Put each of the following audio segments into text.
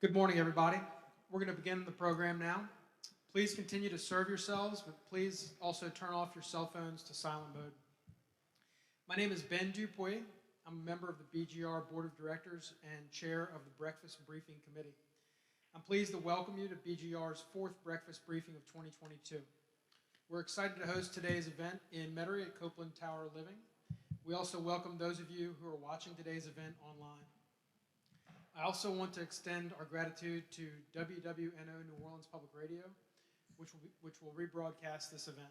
Good morning, everybody. We're going to begin the program now. Please continue to serve yourselves, but please also turn off your cell phones to silent mode. My name is Ben Dupuy. I'm a member of the BGR Board of Directors and Chair of the Breakfast Briefing Committee. I'm pleased to welcome you to BGR's fourth breakfast briefing of 2022. We're excited to host today's event in Metairie at Copeland Tower Living. We also welcome those of you who are watching today's event online. I also want to extend our gratitude to WWNO New Orleans Public Radio, which will rebroadcast this event.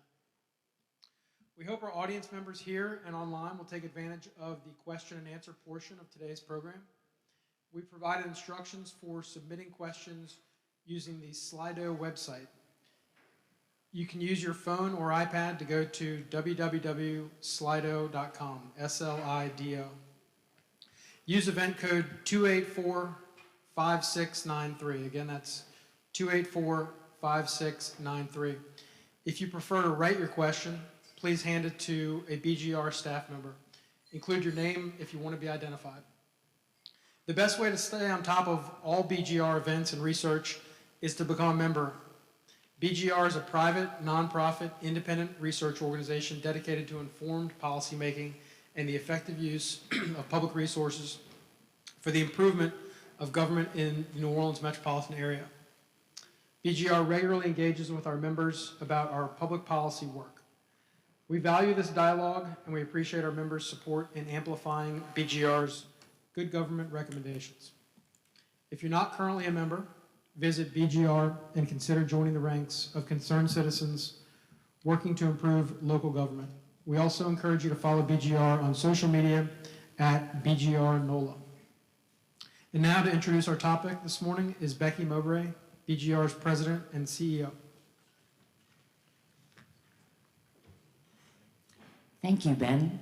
We hope our audience members here and online will take advantage of the question and answer portion of today's program. We provided instructions for submitting questions using the Slido website. You can use your phone or iPad to go to www.slido.com, S-L-I-D-O. Use event code 2845693. Again, that's 2845693. If you prefer to write your question, please hand it to a BGR staff member. Include your name if you want to be identified. The best way to stay on top of all BGR events and research is to become a member. BGR is a private, nonprofit, independent research organization dedicated to informed policymaking and the effective use of public resources for the improvement of government in the New Orleans metropolitan area. BGR regularly engages with our members about our public policy work. We value this dialogue and we appreciate our members' support in amplifying BGR's good government recommendations. If you're not currently a member, visit BGR and consider joining the ranks of concerned citizens working to improve local government. We also encourage you to follow BGR on social media at BGR NOLA. And now to introduce our topic this morning is Becky Mowbray, BGR's President and CEO. Thank you, Ben.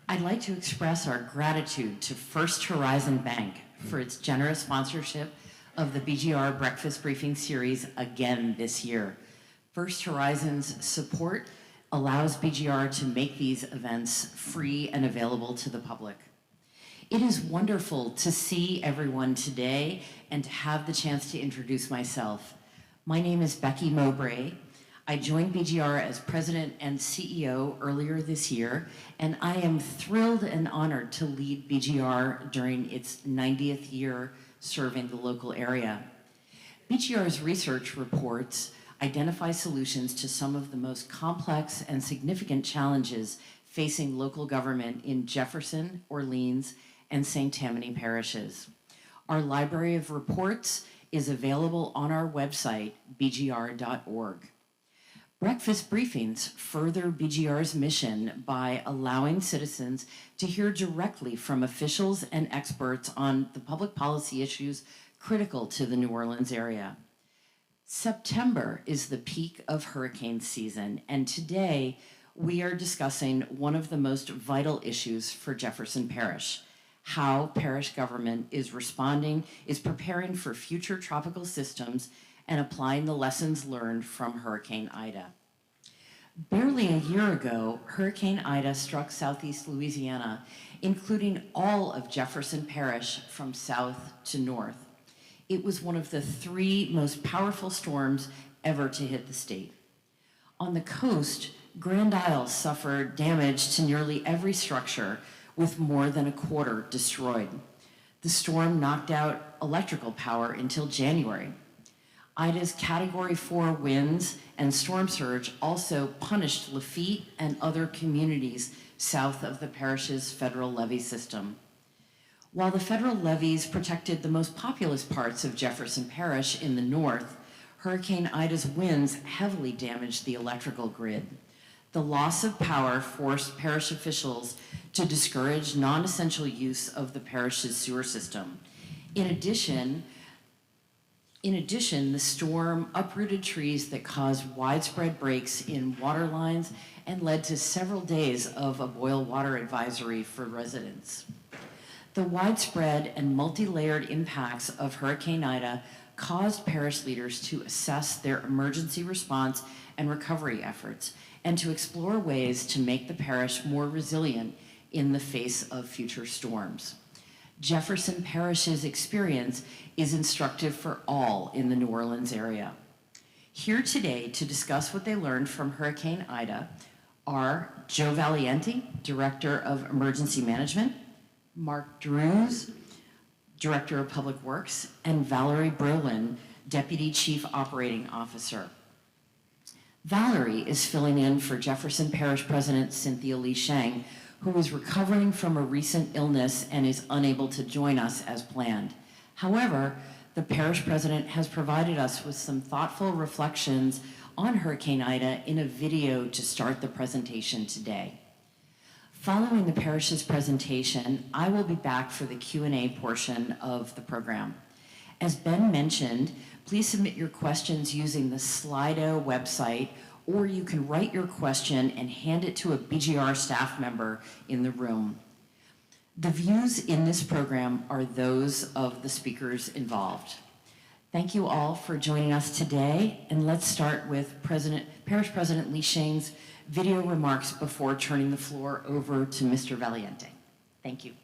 I'd like to express our gratitude to First Horizon Bank for its generous sponsorship of the BGR Breakfast Briefing Series again this year. First Horizon's support allows BGR to make these events free and available to the public. It is wonderful to see everyone today and to have the chance to introduce myself. My name is Becky Mowbray. I joined BGR as President and CEO earlier this year, and I am thrilled and honored to lead BGR during its 90th year serving the local area. BGR's research reports identify solutions to some of the most complex and significant challenges facing local government in Jefferson, Orleans, and St. Tammany parishes. Our library of reports is available on our website, bgr.org. Breakfast briefings further BGR's mission by allowing citizens to hear directly from officials and experts on the public policy issues critical to the New Orleans area. September is the peak of hurricane season, and today we are discussing one of the most vital issues for Jefferson Parish: how parish government is preparing for future tropical systems and applying the lessons learned from Hurricane Ida. Barely a year ago, Hurricane Ida struck southeast Louisiana, including all of Jefferson Parish from south to north. It was one of the three most powerful storms ever to hit the state. On the coast, Grand Isle suffered damage to nearly every structure, with more than a quarter destroyed. The storm knocked out electrical power until January. Ida's Category 4 winds and storm surge also punished Lafitte and other communities south of the parish's federal levee system. While the federal levees protected the most populous parts of Jefferson Parish in the north, Hurricane Ida's winds heavily damaged the electrical grid. The loss of power forced parish officials to discourage non-essential use of the parish's sewer system. In addition, the storm uprooted trees that caused widespread breaks in water lines and led to several days of a boil water advisory for residents. The widespread and multi-layered impacts of Hurricane Ida caused parish leaders to assess their emergency response and recovery efforts and to explore ways to make the parish more resilient in the face of future storms. Jefferson Parish's experience is instructive for all in the New Orleans area. Here today to discuss what they learned from Hurricane Ida are Joe Valiente, Director of Emergency Management, Mark Drews, Director of Public Works, and Valerie Brolin, Deputy Chief Operating Officer. Valerie is filling in for Jefferson Parish President Cynthia Sheng, who is recovering from a recent illness and is unable to join us as planned. However, the Parish President has provided us with some thoughtful reflections on Hurricane Ida in a video to start the presentation today. Following the parish's presentation, I will be back for the Q&A portion of the program. As Ben mentioned, please submit your questions using the Slido website, or you can write your question and hand it to a BGR staff member in the room. The views in this program are those of the speakers involved. Thank you all for joining us today, and let's start with Parish President Sheng's video remarks before turning the floor over to Mr. Valiente. Thank you.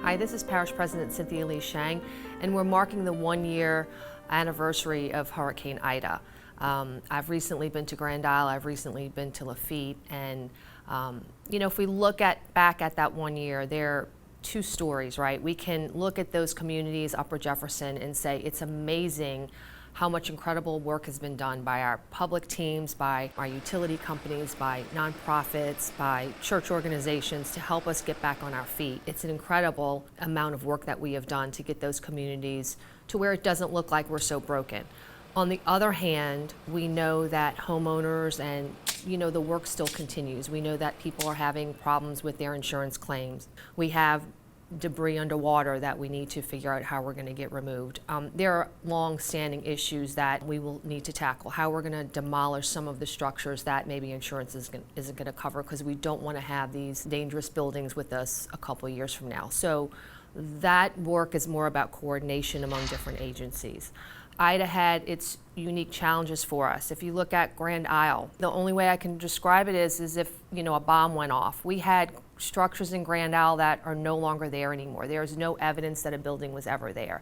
Hi, this is Parish President Cynthia Sheng, and we're marking the 1-year anniversary of Hurricane Ida. I've recently been to Grand Isle, I've recently been to Lafitte, and if we look back at that 1 year, there are two stories, right? We can look at those communities, Upper Jefferson, and say it's amazing how much incredible work has been done by our public teams, by our utility companies, by nonprofits, by church organizations to help us get back on our feet. It's an incredible amount of work that we have done to get those communities to where it doesn't look like we're so broken. On the other hand, we know that homeowners and the work still continues. We know that people are having problems with their insurance claims. We have debris underwater that we need to figure out how we're going to get removed. There are long-standing issues that we will need to tackle, how we're going to demolish some of the structures that maybe insurance isn't going to cover, because we don't want to have these dangerous buildings with us a couple of years from now. So that work is more about coordination among different agencies. Ida had its unique challenges for us. If you look at Grand Isle, the only way I can describe it is if a bomb went off. We had structures in Grand Isle that are no longer there anymore. There's no evidence that a building was ever there.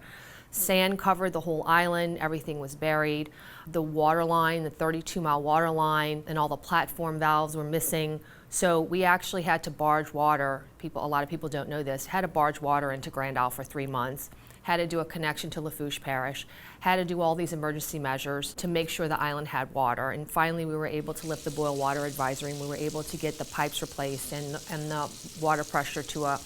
Sand covered the whole island, everything was buried. The water line, the 32-mile water line, and all the platform valves were missing. So we actually had to barge water, a lot of people don't know this, had to barge water into Grand Isle for 3 months, had to do a connection to Lafourche Parish, had to do all these emergency measures to make sure the island had water. And finally, we were able to lift the boil water advisory, and we were able to get the pipes replaced and the water pressure to a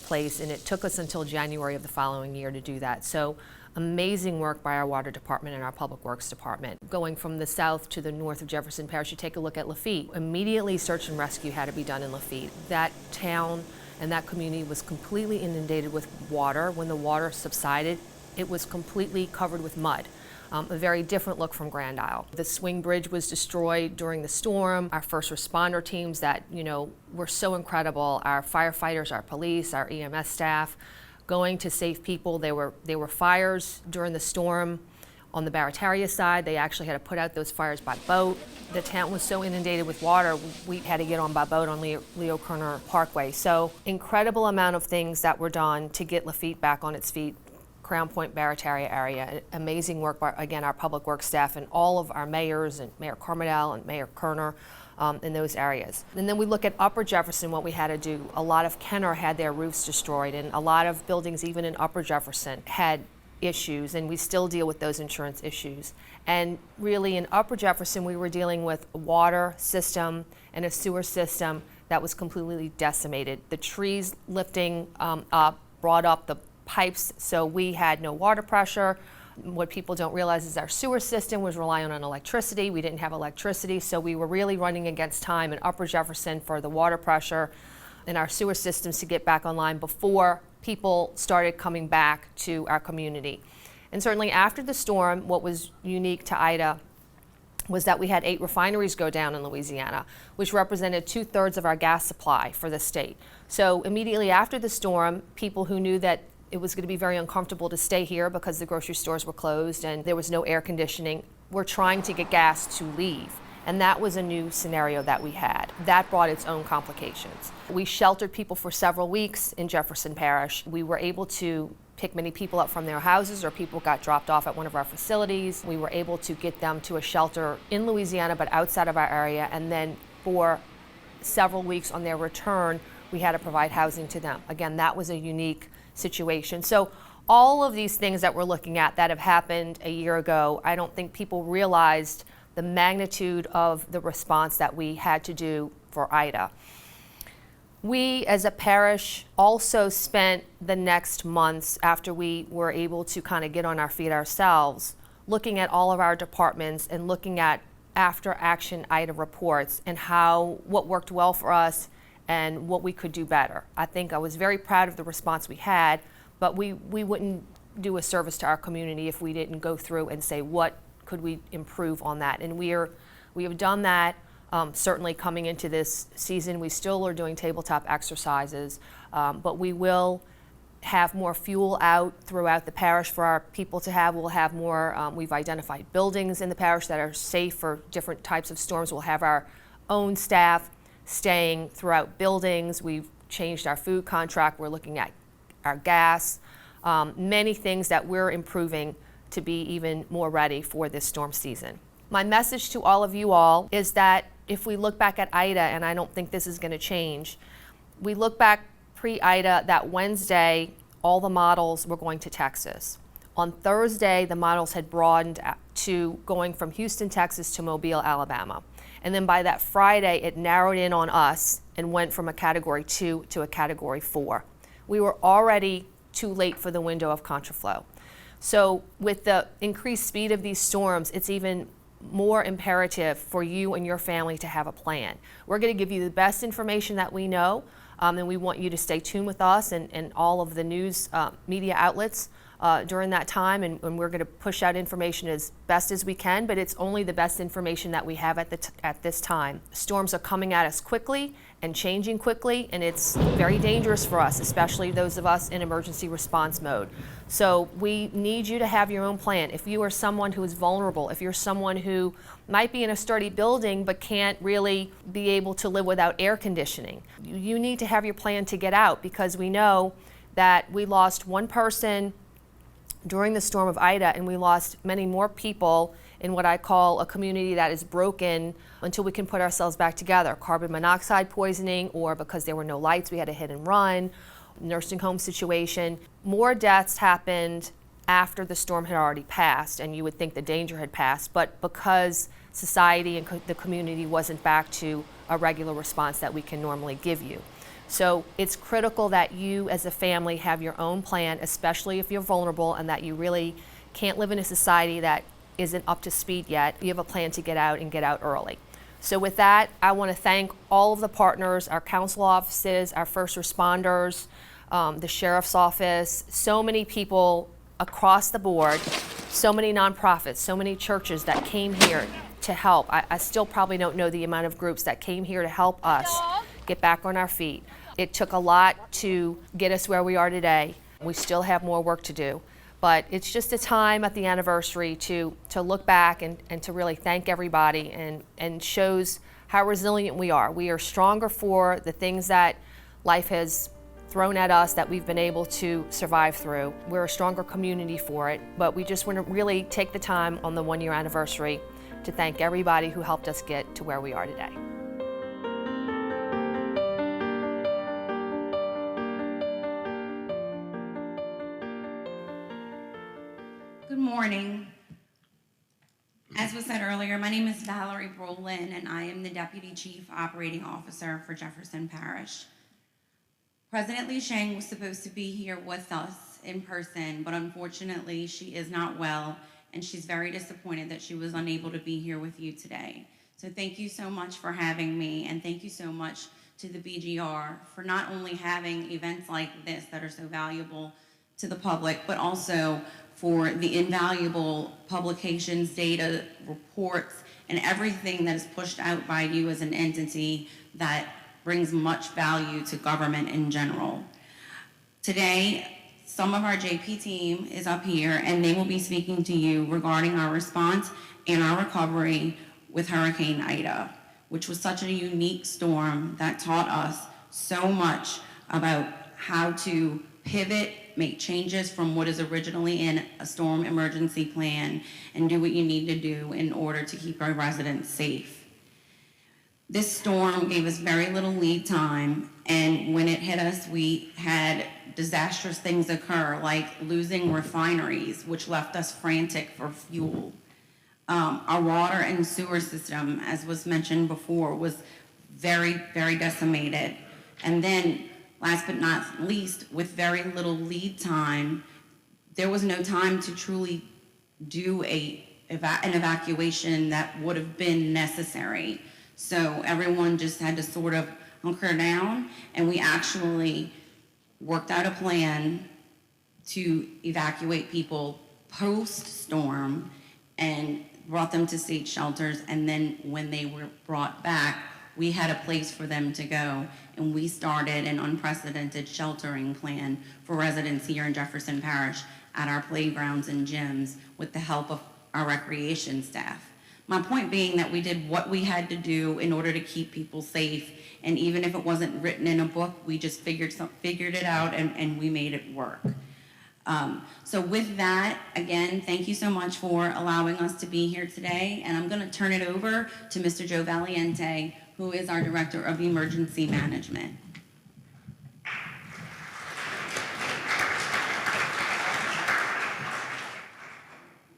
place. And it took us until January of the following year to do that. So amazing work by our water department and our public works department. Going from the south to the north of Jefferson Parish, you take a look at Lafitte. Immediately, search and rescue had to be done in Lafitte. That town and that community was completely inundated with water. When the water subsided, it was completely covered with mud. A very different look from Grand Isle. The swing bridge was destroyed during the storm. Our first responder teams that, were so incredible, our firefighters, our police, our EMS staff, going to save people. There were fires during the storm. On the Metairie side, they actually had to put out those fires by boat. The town was so inundated with water, we had to get on by boat on Leo Kerner Parkway. So incredible amount of things that were done to get Lafitte back on its feet. Crown Point, Metairie area, amazing work by, again, our public works staff and all of our mayors and Mayor Carmodel and Mayor Kerner in those areas. And then we look at Upper Jefferson, what we had to do. A lot of Kenner had their roofs destroyed, and a lot of buildings, even in Upper Jefferson, had issues, and we still deal with those insurance issues. And really in Upper Jefferson, we were dealing with a water system and a sewer system that was completely decimated. The trees lifting up brought up the pipes, so we had no water pressure. What people don't realize is our sewer system was relying on electricity. We didn't have electricity, so we were really running against time in Upper Jefferson for the water pressure in our sewer systems to get back online before people started coming back to our community. And certainly after the storm, what was unique to Ida was that we had 8 refineries go down in Louisiana, which represented 2/3 of our gas supply for the state. So immediately after the storm, people who knew that it was going to be very uncomfortable to stay here because the grocery stores were closed and there was no air conditioning. We're trying to get gas to leave. And that was a new scenario that we had. That brought its own complications. We sheltered people for several weeks in Jefferson Parish. We were able to pick many people up from their houses, or people got dropped off at one of our facilities. We were able to get them to a shelter in Louisiana but outside of our area, and then for several weeks on their return, we had to provide housing to them. Again, that was a unique situation. So all of these things that we're looking at that have happened a year ago, I don't think people realized the magnitude of the response that we had to do for Ida. We, as a parish, also spent the next months after we were able to kind of get on our feet ourselves, looking at all of our departments and looking at after action Ida reports and what worked well for us and what we could do better. I think I was very proud of the response we had, but we wouldn't do a service to our community if we didn't go through and say what could we improve on that. And we have done that. Certainly coming into this season, we still are doing tabletop exercises, but we will have more fuel out throughout the parish for our people to have. We'll have more, we've identified buildings in the parish that are safe for different types of storms. We'll have our own staff staying throughout buildings. We've changed our food contract. We're looking at our gas, many things that we're improving to be even more ready for this storm season. My message to all of you all is that if we look back at Ida, and I don't think this is going to change, we look back pre-Ida, that Wednesday, all the models were going to Texas. On Thursday, the models had broadened to going from Houston, Texas to Mobile, Alabama. And then by that Friday, it narrowed in on us and went from a Category 2 to a Category 4. We were already too late for the window of contraflow. So with the increased speed of these storms, it's even more imperative for you and your family to have a plan. We're going to give you the best information that we know, and we want you to stay tuned with us and all of the news media outlets during that time, and we're going to push out information as best as we can, but it's only the best information that we have at this time. Storms are coming at us quickly and changing quickly, and it's very dangerous for us, especially those of us in emergency response mode. So we need you to have your own plan. If you are someone who is vulnerable, if you're someone who might be in a sturdy building but can't really be able to live without air conditioning, you need to have your plan to get out, because we know that we lost one person during the storm of Ida, and we lost many more people in what I call a community that is broken until we can put ourselves back together. Carbon monoxide poisoning, or because there were no lights, we had a hit and run, nursing home situation. More deaths happened after the storm had already passed, and you would think the danger had passed, but because society and the community wasn't back to a regular response that we can normally give you. So it's critical that you as a family have your own plan, especially if you're vulnerable and that you really can't live in a society that isn't up to speed yet. You have a plan to get out and get out early. So with that, I want to thank all of the partners, our council offices, our first responders, the sheriff's office, so many people across the board, so many nonprofits, so many churches that came here to help. I still probably don't know the amount of groups that came here to help us get back on our feet. It took a lot to get us where we are today. We still have more work to do, but it's just a time at the anniversary to look back and to really thank everybody, and shows how resilient we are. We are stronger for the things that life has thrown at us that we've been able to survive through. We're a stronger community for it, but we just want to really take the time on the 1-year anniversary to thank everybody who helped us get to where we are today. Good morning. As was said earlier, my name is Valerie Brolin, and I am the Deputy Chief Operating Officer for Jefferson Parish. President Sheng was supposed to be here with us in person, but unfortunately she is not well, and she's very disappointed that she was unable to be here with you today. So thank you so much for having me, and thank you so much to the BGR for not only having events like this that are so valuable to the public, but also for the invaluable publications, data, reports, and everything that is pushed out by you as an entity that brings much value to government in general. Today, some of our JP team is up here, and they will be speaking to you regarding our response and our recovery with Hurricane Ida, which was such a unique storm that taught us so much about how to pivot, make changes from what is originally in a storm emergency plan, and do what you need to do in order to keep our residents safe. This storm gave us very little lead time, and when it hit us, we had disastrous things occur, like losing refineries, which left us frantic for fuel. Our water and sewer system, as was mentioned before, was very, very decimated. And then, last but not least, with very little lead time, there was no time to truly do an evacuation that would have been necessary. So everyone just had to sort of hunker down, and we actually worked out a plan to evacuate people post-storm and brought them to safe shelters, and then when they were brought back, we had a place for them to go, and we started an unprecedented sheltering plan for residents here in Jefferson Parish at our playgrounds and gyms with the help of our recreation staff. My point being that we did what we had to do in order to keep people safe, and even if it wasn't written in a book, we just figured it out and we made it work. So with that, again, thank you so much for allowing us to be here today, and I'm going to turn it over to Mr. Joe Valiente, who is our Director of Emergency Management.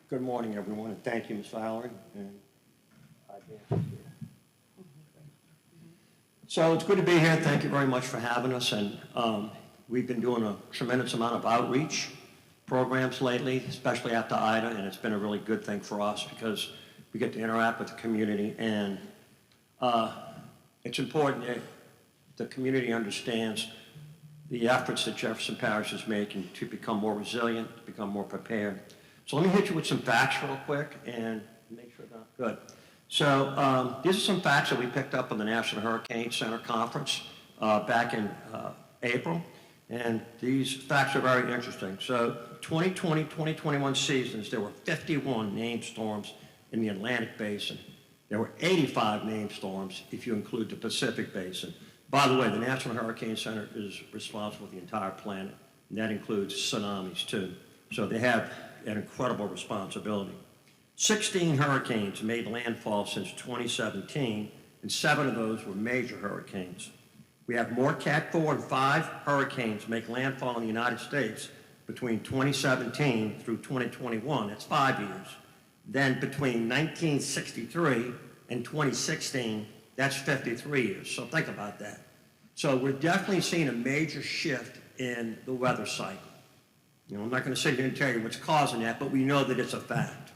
Good morning, everyone, and thank you, Ms. Valerie. So it's good to be here. Thank you very much for having us. And we've been doing a tremendous amount of outreach programs lately, especially after Ida, and it's been a really good thing for us because we get to interact with the community, and it's important that the community understands the efforts that Jefferson Parish is making to become more resilient, to become more prepared. So let me hit you with some facts real quick and make sure that's good. So these are some facts that we picked up on the National Hurricane Center Conference back in April, and these facts are very interesting. So 2020-2021 seasons, there were 51 named storms in the Atlantic Basin. There were 85 named storms if you include the Pacific Basin. By the way, the National Hurricane Center is responsible for the entire planet, and that includes tsunamis too. So they have an incredible responsibility. 16 hurricanes made landfall since 2017, and 7 of those were major hurricanes. We have more Cat 4 and 5 hurricanes make landfall in the United States between 2017 through 2021, that's 5 years. Then between 1963 and 2016, that's 53 years. So think about that. So we're definitely seeing a major shift in the weather cycle. You know, I'm not going to sit here and tell you what's causing that, but we know that it's a fact.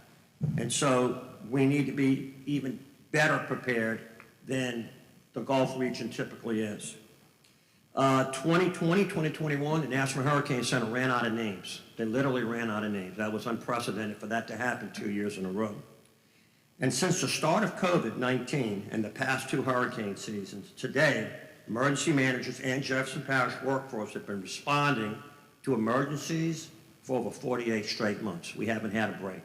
And so we need to be even better prepared than the Gulf region typically is. 2020, 2021, the National Hurricane Center ran out of names. They literally ran out of names. That was unprecedented for that to happen 2 years in a row. And since the start of COVID-19 and the past 2 hurricane seasons, today, emergency managers and Jefferson Parish workforce have been responding to emergencies for over 48 straight months. We haven't had a break.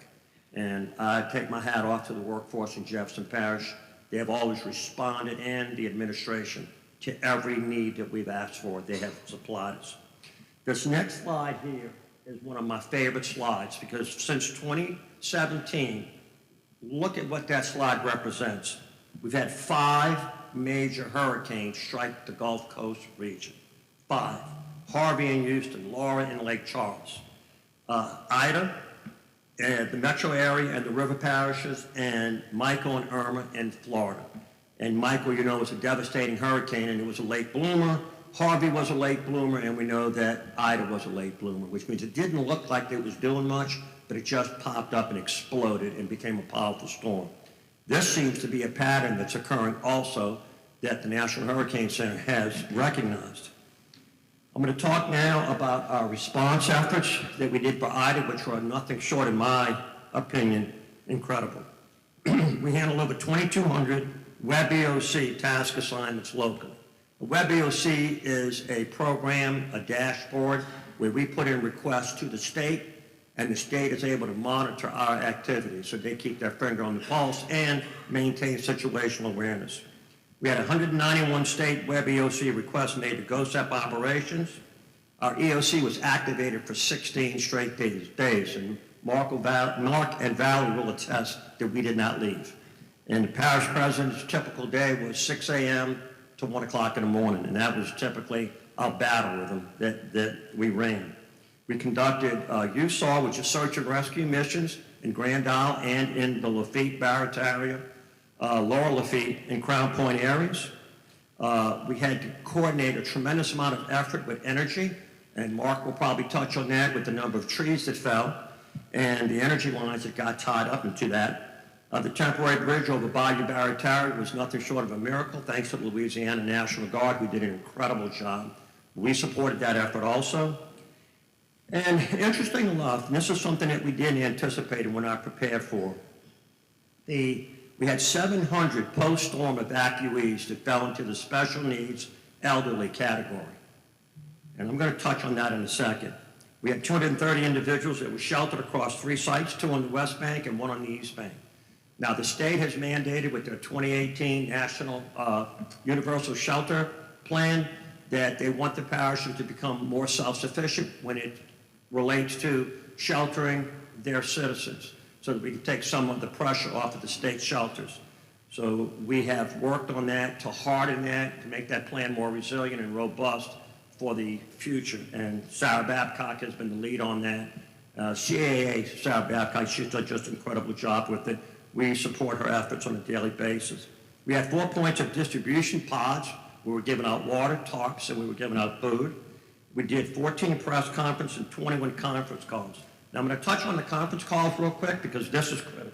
And I take my hat off to the workforce in Jefferson Parish. They have always responded, and the administration, to every need that we've asked for. They have supplied us. This next slide here is one of my favorite slides because since 2017, look at what that slide represents. We've had 5 major hurricanes strike the Gulf Coast region. 5. Harvey in Houston, Laura in Lake Charles, Ida, the metro area and the river parishes, and Michael and Irma in Florida. And Michael, you know, was a devastating hurricane, and it was a late bloomer. Harvey was a late bloomer, and we know that Ida was a late bloomer, which means it didn't look like it was doing much, but it just popped up and exploded and became a powerful storm. This seems to be a pattern that's occurring also that the National Hurricane Center has recognized. I'm going to talk now about our response efforts that we did for Ida, which were nothing short, in my opinion, incredible. We handled over 2,200 Web EOC task assignments locally. A Web EOC is a program, a dashboard where we put in requests to the state, and the state is able to monitor our activities, so they keep their finger on the pulse and maintain situational awareness. We had 191 state web EOC requests made to GOSEP operations. Our EOC was activated for 16 straight days, and Mark and Valerie will attest that we did not leave. And the parish president's typical day was 6 a.m. to 1 o'clock in the morning, and that was typically our battle with them that we ran. We conducted USAR, which is search and rescue missions in Grand Isle and in the Lafitte, Barrett area, Lower Lafitte, and Crown Point areas. We had to coordinate a tremendous amount of effort with energy, and Mark will probably touch on that with the number of trees that fell and the energy lines that got tied up into that. The temporary bridge over Bayou Barrett was nothing short of a miracle. Thanks to the Louisiana National Guard, we did an incredible job. We supported that effort also. And interesting enough, and this is something that we didn't anticipate and we're not prepared for, we had 700 post-storm evacuees that fell into the special needs elderly category. And I'm going to touch on that in a second. We had 230 individuals that were sheltered across 3 sites, 2 on the West Bank and 1 on the East Bank. Now, the state has mandated with their 2018 National Universal Shelter Plan that they want the parishes to become more self-sufficient when it relates to sheltering their citizens, so that we can take some of the pressure off of the state shelters. So we have worked on that to harden that, to make that plan more resilient and robust for the future. And Sarah Babcock has been the lead on that. CAA, Sarah Babcock, she's done just an incredible job with it. We support her efforts on a daily basis. We had 4 points of distribution pods. We were giving out water, tarps, and we were giving out food. We did 14 press conferences and 21 conference calls. Now I'm going to touch on the conference calls real quick because this is critical.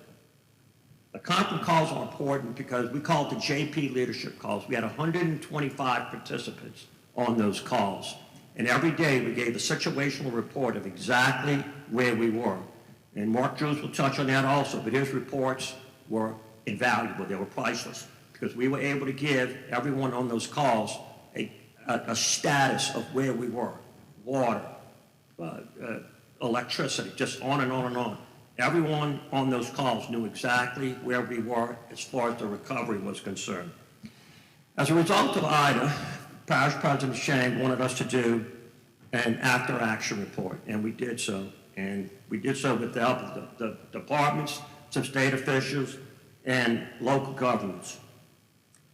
The conference calls are important because we call it the JP leadership calls. We had 125 participants on those calls. And every day we gave a situational report of exactly where we were. And Mark Drews will touch on that also, but his reports were invaluable. They were priceless because we were able to give everyone on those calls a status of where we were, water, electricity, just on and on and on. Everyone on those calls knew exactly where we were as far as the recovery was concerned. As a result of Ida, Parish President Sheng wanted us to do an after-action report, and we did so. And we did so with the help of the departments, some state officials, and local governments.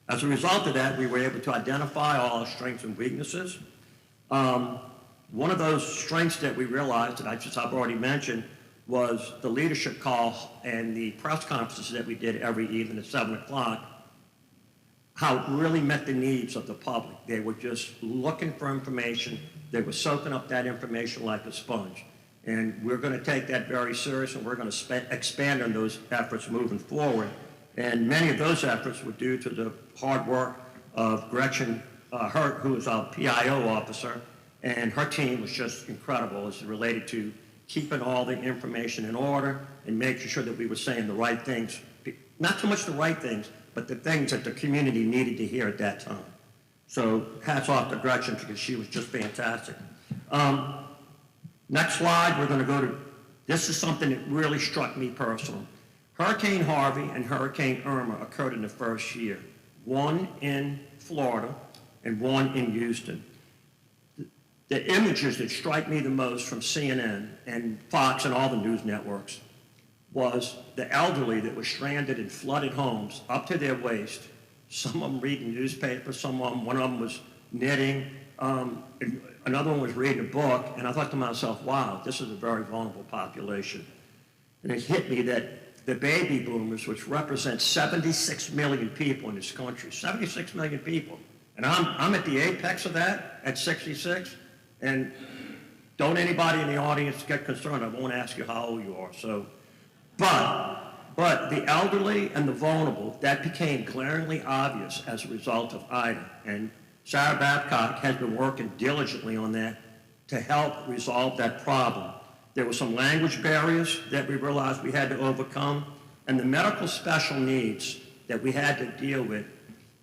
As a result of that, we were able to identify all our strengths and weaknesses. One of those strengths that we realized, and I've already mentioned, was the leadership call and the press conferences that we did every evening at 7 o'clock, how it really met the needs of the public. They were just looking for information. They were soaking up that information like a sponge. And we're going to take that very serious, and we're going to expand on those efforts moving forward. And many of those efforts were due to the hard work of Gretchen Hurt, who is our PIO officer, and her team was just incredible as it related to keeping all the information in order and making sure that we were saying the right things. Not so much the right things, but the things that the community needed to hear at that time. So hats off to Gretchen because she was just fantastic. Next slide, we're going to go to, this is something that really struck me personally. Hurricane Harvey and Hurricane Irma occurred in the first year, one in Florida and one in Houston. The images that strike me the most from CNN and Fox and all the news networks was the elderly that were stranded in flooded homes up to their waist. Some of them reading newspapers, one of them was knitting, another one was reading a book, and I thought to myself, wow, this is a very vulnerable population. And it hit me that the baby boomers, which represent 76 million people in this country, 76 million people, and I'm at the apex of that at 66, and don't anybody in the audience get concerned. I won't ask you how old you are. So, but the elderly and the vulnerable, that became glaringly obvious as a result of Ida. And Sarah Babcock has been working diligently on that to help resolve that problem. There were some language barriers that we realized we had to overcome, and the medical special needs that we had to deal with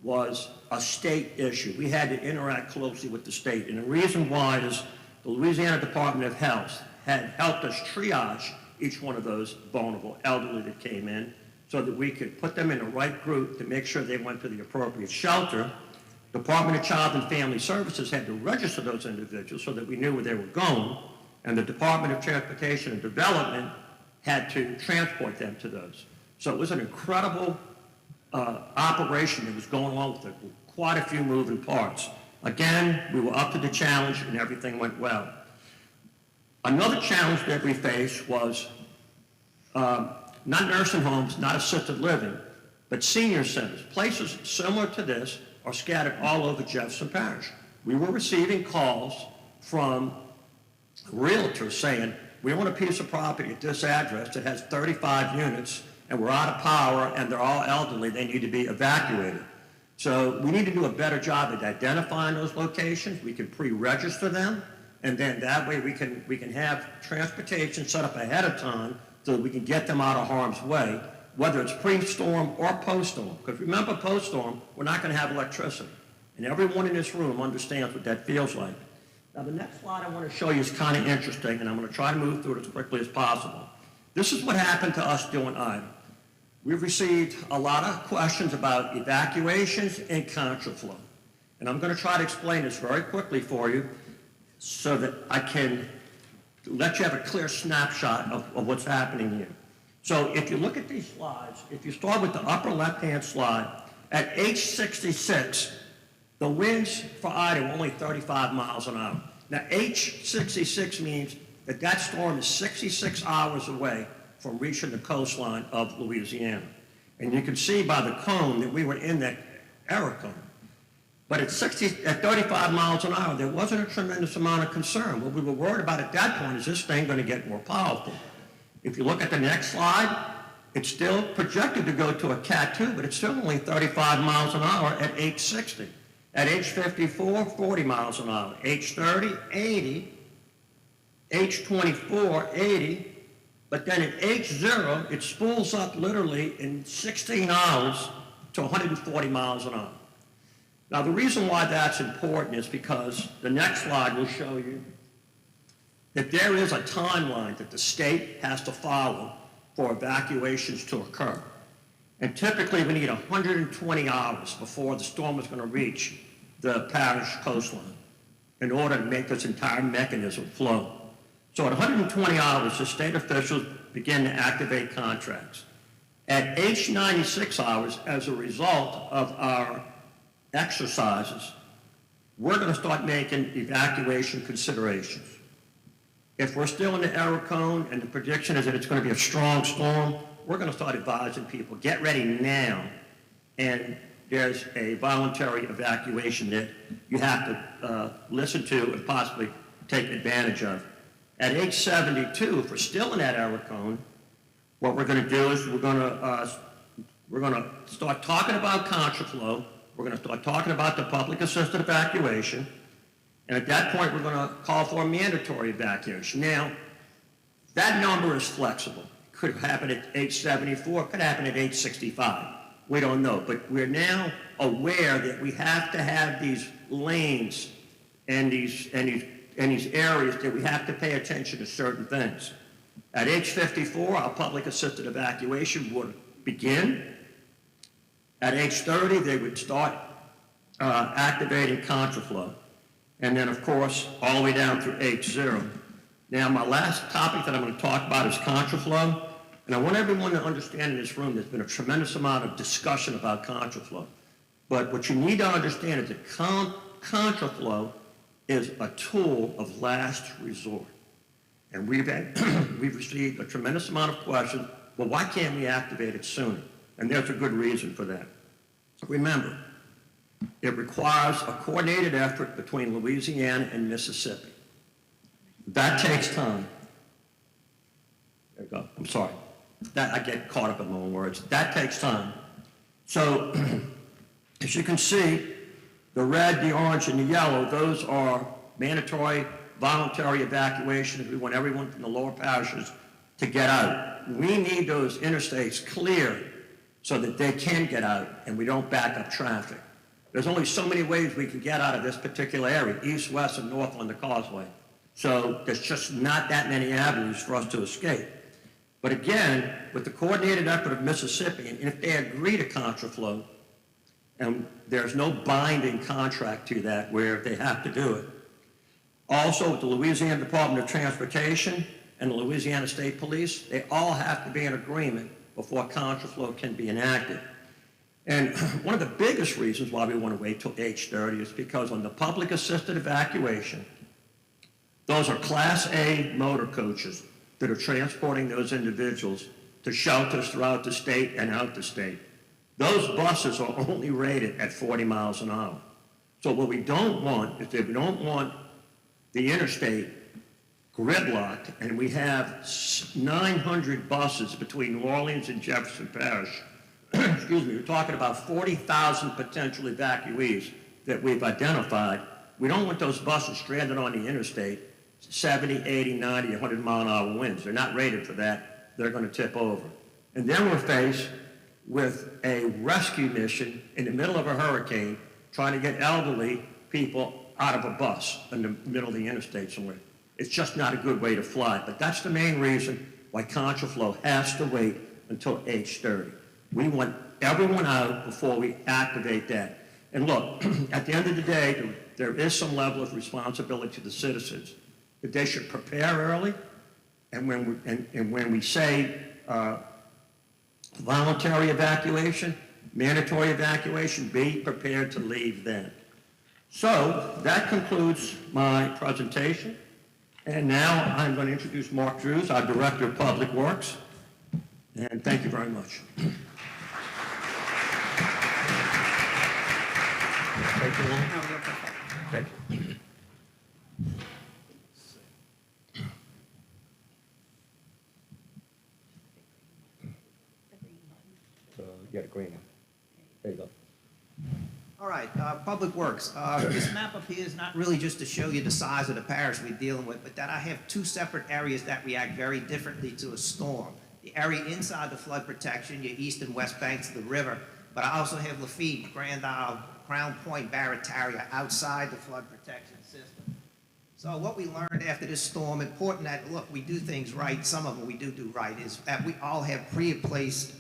was a state issue. We had to interact closely with the state, and the reason why is the Louisiana Department of Health had helped us triage each one of those vulnerable elderly that came in so that we could put them in the right group to make sure they went to the appropriate shelter. Department of Child and Family Services had to register those individuals so that we knew where they were going, and the Department of Transportation and Development had to transport them to those. So it was an incredible operation that was going on with quite a few moving parts. Again, we were up to the challenge and everything went well. Another challenge that we faced was not nursing homes, not assisted living, but senior centers. Places similar to this are scattered all over Jefferson Parish. We were receiving calls from realtors saying, we want a piece of property at this address that has 35 units and we're out of power and they're all elderly, they need to be evacuated. So we need to do a better job at identifying those locations. We can pre-register them, and then that way we can have transportation set up ahead of time so that we can get them out of harm's way, whether it's pre-storm or post-storm. Because remember, post-storm, we're not going to have electricity. And everyone in this room understands what that feels like. Now, the next slide I want to show you is kind of interesting, and I'm going to try to move through it as quickly as possible. This is what happened to us doing Ida. We've received a lot of questions about evacuations and contraflow. And I'm going to try to explain this very quickly for you so that I can let you have a clear snapshot of what's happening here. So if you look at these slides, if you start with the upper left-hand slide, at H66, the winds for Ida were only 35 miles an hour. Now, H66 means that that storm is 66 hours away from reaching the coastline of Louisiana. And you can see by the cone that we were in that error cone. But at 35 miles an hour, there wasn't a tremendous amount of concern. What we were worried about at that point is this thing going to get more powerful. If you look at the next slide, it's still projected to go to a Cat 2, but it's still only 35 miles an hour at H60. At H54, 40 miles an hour. H30, 80. H24, 80. But then at H0, it spools up literally in 16 hours to 140 miles an hour. Now, the reason why that's important is because the next slide will show you that there is a timeline that the state has to follow for evacuations to occur. And typically, we need 120 hours before the storm is going to reach the parish coastline in order to make this entire mechanism flow. So at 120 hours, the state officials begin to activate contracts. At H96 hours, as a result of our exercises, we're going to start making evacuation considerations. If we're still in the error cone and the prediction is that it's going to be a strong storm, we're going to start advising people, get ready now. And there's a voluntary evacuation that you have to listen to and possibly take advantage of. At age 72, if we're still in that error cone, what we're going to do is we're going to start talking about contraflow. We're going to start talking about the public assisted evacuation. And at that point, we're going to call for a mandatory evacuation. Now, that number is flexible. It could happen at age 74. It could happen at age 65. We don't know. But we're now aware that we have to have these lanes and these areas that we have to pay attention to certain things. At age 54, our public assisted evacuation would begin. At age 30, they would start activating contraflow. And then, of course, all the way down through age 0. Now, my last topic that I'm going to talk about is contraflow. And I want everyone to understand in this room there's been a tremendous amount of discussion about contraflow. But what you need to understand is that contraflow is a tool of last resort. And we've received a tremendous amount of questions, well, why can't we activate it sooner? And there's a good reason for that. So remember, it requires a coordinated effort between Louisiana and Mississippi. That takes time. There you go. I'm sorry. I get caught up in my own words. That takes time. So, as you can see, the red, the orange, and the yellow, those are mandatory voluntary evacuations. We want everyone from the lower parishes to get out. We need those interstates clear so that they can get out and we don't back up traffic. There's only so many ways we can get out of this particular area, east, west, and north on the causeway. So there's just not that many avenues for us to escape. But again, with the coordinated effort of Mississippi, and if they agree to contraflow, and there's no binding contract to that where they have to do it. Also, with the Louisiana Department of Transportation and the Louisiana State Police, they all have to be in agreement before contraflow can be enacted. And one of the biggest reasons why we want to wait till age 30 is because on the public assisted evacuation, those are Class A motor coaches that are transporting those individuals to shelters throughout the state and out the state. Those buses are only rated at 40 miles an hour. So what we don't want is that we don't want the interstate gridlocked, and we have 900 buses between New Orleans and Jefferson Parish. Excuse me, we're talking about 40,000 potential evacuees that we've identified. We don't want those buses stranded on the interstate, 70, 80, 90, 100 mile an hour winds. They're not rated for that. They're going to tip over. And then we're faced with a rescue mission in the middle of a hurricane, trying to get elderly people out of a bus in the middle of the interstate somewhere. It's just not a good way to fly. But that's the main reason why contraflow has to wait until age 30. We want everyone out before we activate that. And look, at the end of the day, there is some level of responsibility to the citizens that they should prepare early. And when we say voluntary evacuation, mandatory evacuation, be prepared to leave then. So that concludes my presentation. And now I'm going to introduce Mark Drews, our Director of Public Works. And thank you very much. Thank you. Thank you. You got a green one. There you go. All right, Public Works. This map up here is not really just to show you the size of the parish we're dealing with, but that I have two separate areas that react very differently to a storm. The area inside the flood protection, your east and west banks of the river, but I also have Lafitte, Grand Isle, Crown Point, Barataria outside the flood protection system. So what we learned after this storm, important that, look, we do things right, some of them we do right, is that we all have pre-placed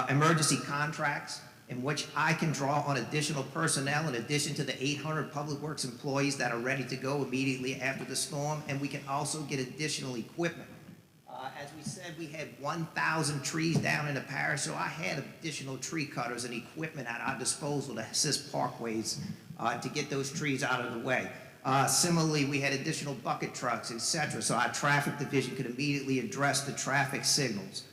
emergency contracts in which I can draw on additional personnel in addition to the 800 Public Works employees that are ready to go immediately after the storm, and we can also get additional equipment. As we said, we had 1,000 trees down in the parish, so I had additional tree cutters and equipment at our disposal to assist parkways to get those trees out of the way. Similarly, we had additional bucket trucks, etc., so our traffic division could immediately address the traffic signals.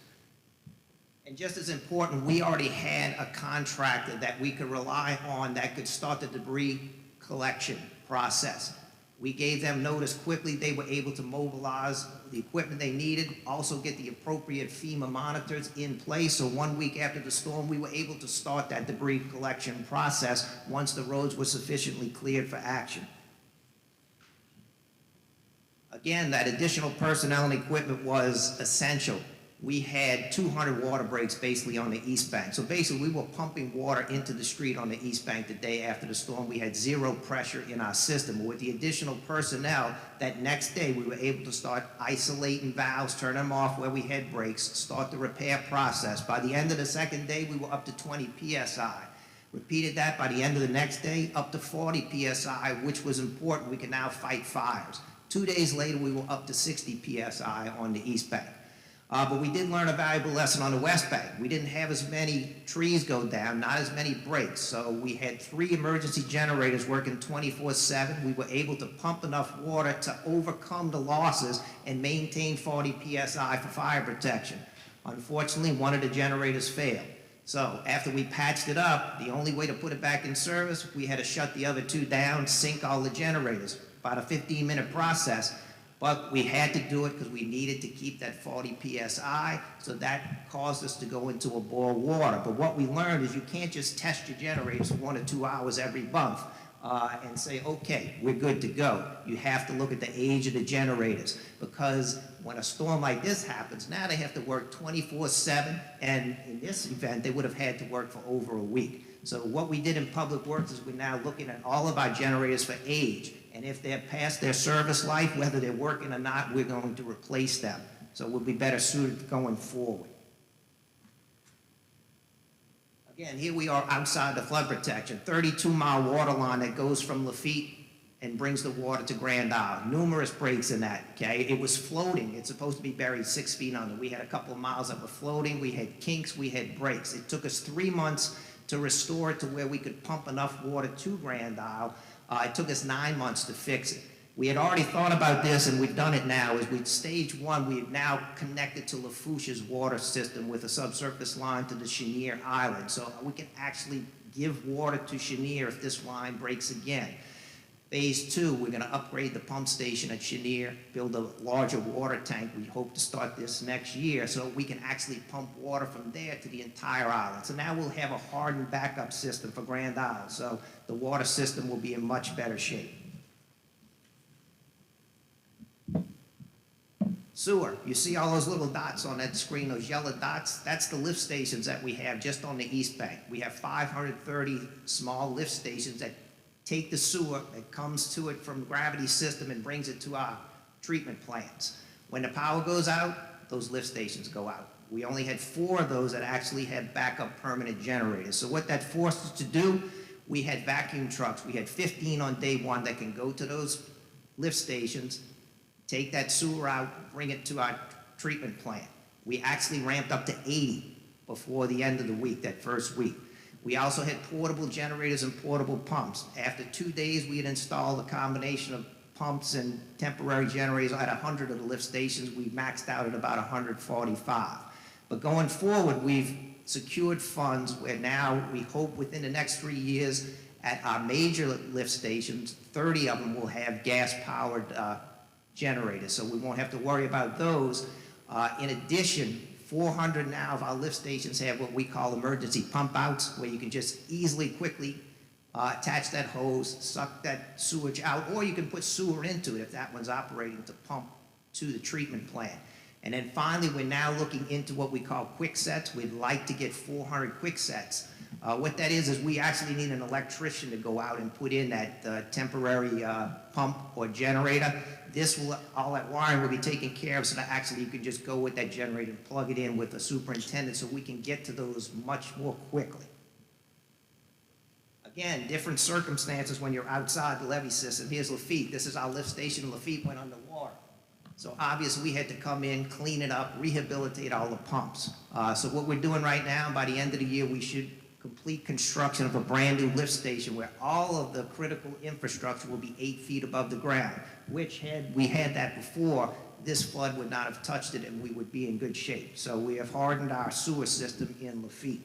And just as important, we already had a contractor that we could rely on that could start the debris collection process. We gave them notice quickly. They were able to mobilize the equipment they needed, also get the appropriate FEMA monitors in place. So 1 week after the storm, we were able to start that debris collection process once the roads were sufficiently cleared for action. Again, that additional personnel and equipment was essential. We had 200 water breaks basically on the east bank. So basically we were pumping water into the street on the east bank the day after the storm. We had zero pressure in our system. With the additional personnel, that next day we were able to start isolating valves, turn them off where we had breaks, start the repair process. By the end of the second day, we were up to 20 PSI. Repeated that by the end of the next day, up to 40 PSI, which was important. We could now fight fires. 2 days later, we were up to 60 PSI on the east bank. But we did learn a valuable lesson on the west bank. We didn't have as many trees go down, not as many breaks. So we had 3 emergency generators working 24/7. We were able to pump enough water to overcome the losses and maintain 40 PSI for fire protection. Unfortunately, one of the generators failed. So after we patched it up, the only way to put it back in service, we had to shut the other 2 down, sync all the generators. About a 15-minute process. But we had to do it because we needed to keep that 40 PSI, so that caused us to go into a boil water. But what we learned is you can't just test your generators 1 or 2 hours every month and say, okay, we're good to go. You have to look at the age of the generators, because when a storm like this happens, now they have to work 24/7, and in this event, they would have had to work for over a week. So what we did in Public Works is we're now looking at all of our generators for age, And if they're past their service life, whether they're working or not, we're going to replace them. So we'll be better suited going forward. Again, here we are outside the flood protection, 32-mile water line that goes from Lafitte and brings the water to Grand Isle. Numerous breaks in that, okay? It was floating. It's supposed to be buried 6 feet under. We had a couple of miles that were floating. We had kinks. We had breaks. It took us 3 months to restore it to where we could pump enough water to Grand Isle. It took us 9 months to fix it. We had already thought about this, and we've done it now. Stage 1, we've now connected to Lafourche's water system with a subsurface line to the Chenier Island. So we can actually give water to Chenier if this line breaks again. Phase 2, we're going to upgrade the pump station at Chenier, build a larger water tank. We hope to start this next year so we can actually pump water from there to the entire island. So now we'll have a hardened backup system for Grand Isle. So the water system will be in much better shape. Sewer, you see all those little dots on that screen, those yellow dots? That's the lift stations that we have just on the East Bank. We have 530 small lift stations that take the sewer that comes to it from the gravity system and brings it to our treatment plants. When the power goes out, those lift stations go out. We only had 4 of those that actually had backup permanent generators. So what that forced us to do, we had vacuum trucks. We had 15 on day 1 that can go to those lift stations, take that sewer out, bring it to our treatment plant. We actually ramped up to 80 before the end of the week, that first week. We also had portable generators and portable pumps. After 2 days, we had installed a combination of pumps and temporary generators at 100 of the lift stations. We maxed out at about 145. But going forward, we've secured funds where now we hope within the next 3 years at our major lift stations, 30 of them will have gas-powered generators, so we won't have to worry about those. In addition, 400 now of our lift stations have what we call emergency pump outs, where you can just easily, quickly attach that hose, suck that sewage out, or you can put sewer into it if that one's operating to pump to the treatment plant. And then finally, we're now looking into what we call quick sets. We'd like to get 400 quick sets. What that is we actually need an electrician to go out and put in that temporary pump or generator. All that wiring will be taken care of so that actually you can just go with that generator and plug it in with the superintendent so we can get to those much more quickly. Again, different circumstances when you're outside the levee system. Here's Lafitte. This is our lift station. Lafitte went underwater. So obviously we had to come in, clean it up, rehabilitate all the pumps. So what we're doing right now, by the end of the year, we should complete construction of a brand new lift station where all of the critical infrastructure will be 8 feet above the ground, which had we had that before, this flood would not have touched it and we would be in good shape. So we have hardened our sewer system in Lafitte.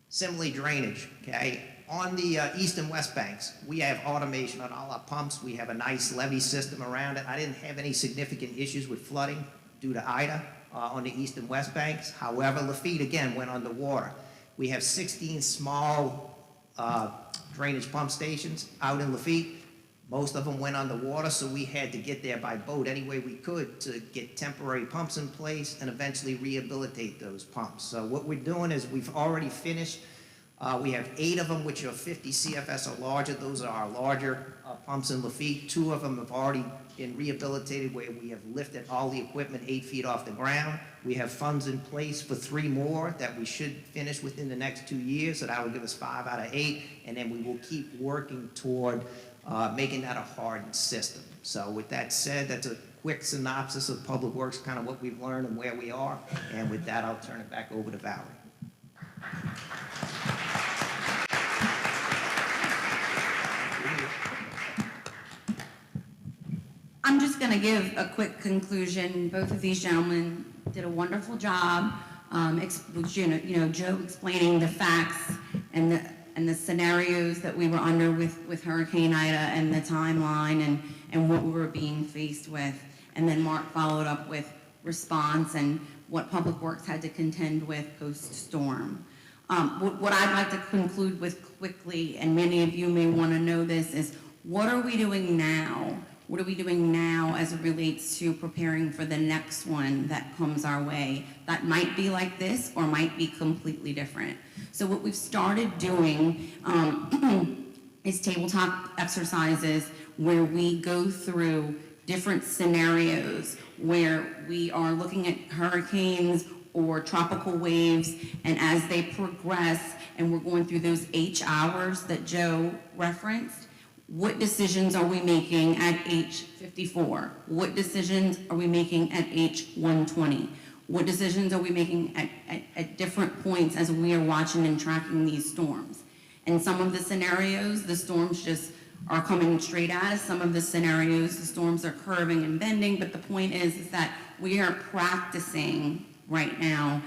Similarly, drainage, okay? On the east and west banks, we have automation on all our pumps. We have a nice levee system around it. I didn't have any significant issues with flooding due to Ida. On the east and west banks. However, Lafitte again went underwater. We have 16 small drainage pump stations out in Lafitte. Most of them went underwater, so we had to get there by boat any way we could to get temporary pumps in place and eventually rehabilitate those pumps. So what we're doing is we've already finished. We have 8 of them, which are 50 CFS or larger. Those are our larger pumps in Lafitte. 2 of them have already been rehabilitated where we have lifted all the equipment 8 feet off the ground. We have funds in place for 3 more that we should finish within the next 2 years, so that will give us 5 out of 8, and then we will keep working toward making that a hardened system. So with that said, that's a quick synopsis of Public Works, kind of what we've learned and where we are, and with that, I'll turn it back over to Valerie. I'm just going to give a quick conclusion. Both of these gentlemen did a wonderful job. Joe explaining the facts and the scenarios that we were under with Hurricane Ida and the timeline and what we were being faced with. And then Mark followed up with response and what Public Works had to contend with post-storm. What I'd like to conclude with quickly, and many of you may want to know this, is what are we doing now? What are we doing now as it relates to preparing for the next one that comes our way that might be like this or might be completely different? So what we've started doing is tabletop exercises where we go through different scenarios where we are looking at hurricanes or tropical waves, and as they progress and we're going through those H hours that Joe referenced, what decisions are we making at H 54? What decisions are we making at H 120? What decisions are we making at different points as we are watching and tracking these storms? In some of the scenarios, the storms just are coming straight at us. Some of the scenarios, the storms are curving and bending, but the point is that we are practicing right now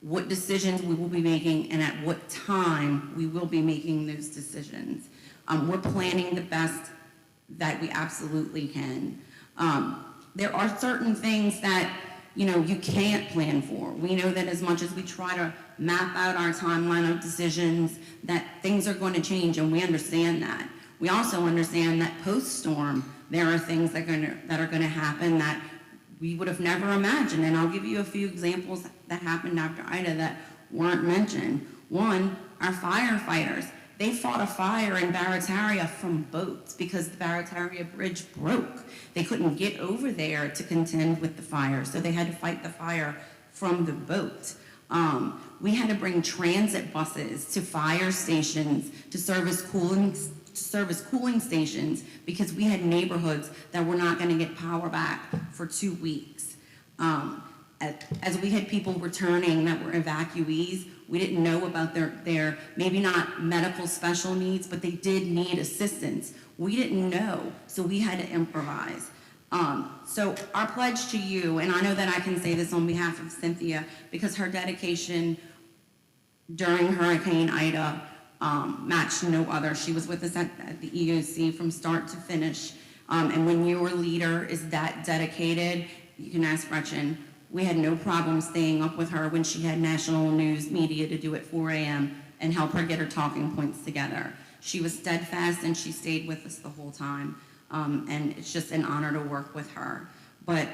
what decisions we will be making and at what time we will be making those decisions. We're planning the best that we absolutely can. There are certain things that you can't plan for. We know that as much as we try to map out our timeline of decisions, that things are going to change, and we understand that. We also understand that post-storm, there are things that are going to happen that we would have never imagined. And I'll give you a few examples that happened after Ida that weren't mentioned. One, our firefighters. They fought a fire in Barataria from boats because the Barataria Bridge broke. They couldn't get over there to contend with the fire, so they had to fight the fire from the boat. We had to bring transit buses to fire stations to service cooling stations because we had neighborhoods that were not going to get power back for 2 weeks. As we had people returning that were evacuees, we didn't know about their maybe not medical special needs, but they did need assistance. We didn't know, so we had to improvise. So our pledge to you, and I know that I can say this on behalf of Cynthia, because her dedication during Hurricane Ida matched no other. She was with us at the EOC from start to finish. And when your leader is that dedicated, you can ask Gretchen. We had no problem staying up with her when she had national news media to do at 4 a.m. and help her get her talking points together. She was steadfast and she stayed with us the whole time. And it's just an honor to work with her. But